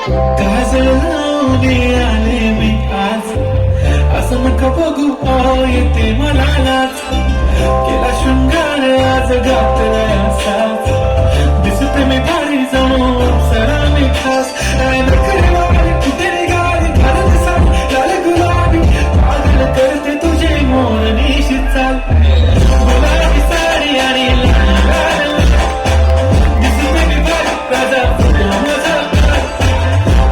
काजळ लावणे आले मी आज, असं नका बघू येते मला लाज. केला शृंगार आज घातला असाच, दिसते मी भारी जाऊन सरा मी खास. नखरेवाली कुठे निघाली घालत साडी लाल गुलाबी, पागल करते तुझे मोर निशी चाल. गुलाबी साडी आणि लाल लाल, दिसते मी भारी राजा फुटला माझा.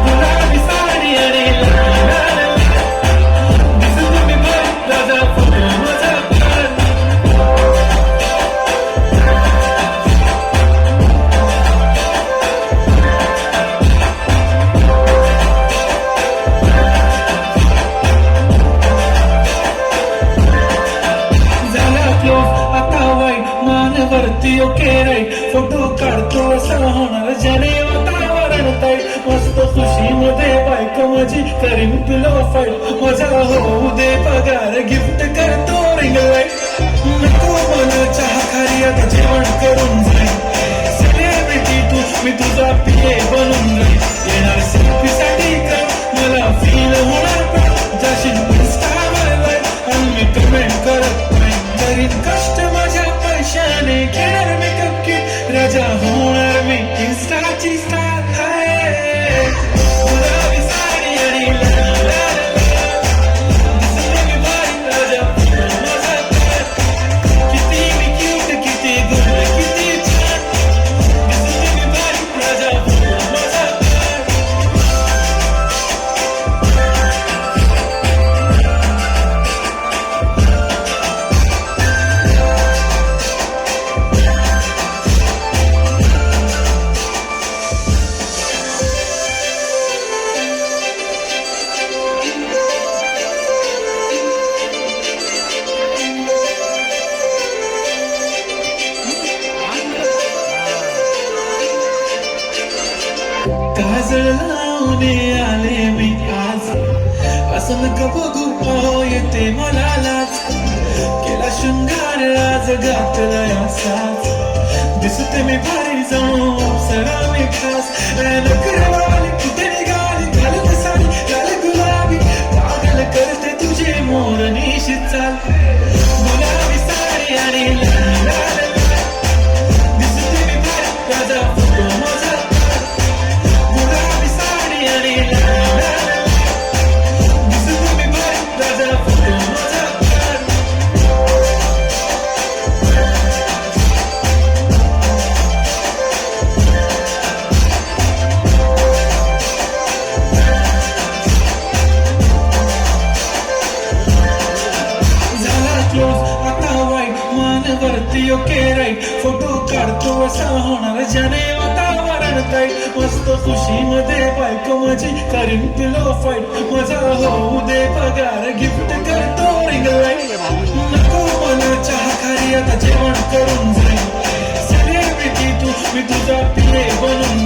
गुलाबी साडी आणि लाल लाल, दिसते मी भारी राजा फुटला माझा. वरती ओके राईट, फोटो काढतो असा होणार ज्याने वातावरण ताईट. मस्त खुशी मध्ये बायको माझी करीन तुला फाईट, मजा होऊ दे पगार गिफ्ट करतो रिंग लाईट. नको मला चहा खारी आता जेवण करून जाईल, सेलिब्रिटी तू मी तुझा पिये बनून जाईल. येणार सेल्फी साठी का मला फील होणार पण जाशील इंस्टावर लाईक, आणि मी कमेंट करत नाही करीन कष्ट माझ्या पैशाने. घेणार मेकअप किट राजा होणार मी इंस्टाची स्टार. गुलाबी साडी आणि लाल लाल, दिसते मी भारी राजा फुटला माझा प्यार. किती मी क्यूट किती गुड किती छान, दिसते मी भारी राजा फुटला माझा प्यार. काजळ लावणे आले मी आज, असं नका बघू येते मला लाज. केला शृंगार आज घातला असाच, दिसते मी भारी जाऊन सरा मी खास. नखरेवाली कुठे निघाली घालत साडी लाल गुलाबी, पागल करते तुझे मोर निशी चाल. गुलाबी साडी आणि लाल लाल, दिसते मी भारी राजा फुटला माझा. वरती ओके राईट, फोटो काढतो असा होणार ज्याने वातावरण ताईट. मस्त खुशी मध्ये बायको माझी करीन तुला फाईट, मजा होऊ दे पगार गिफ्ट करतो रिंग लाईट. नको मला चहा खारी आता जेवण करून जाईल, सेलिब्रिटी तू मी तुझा पिये बनून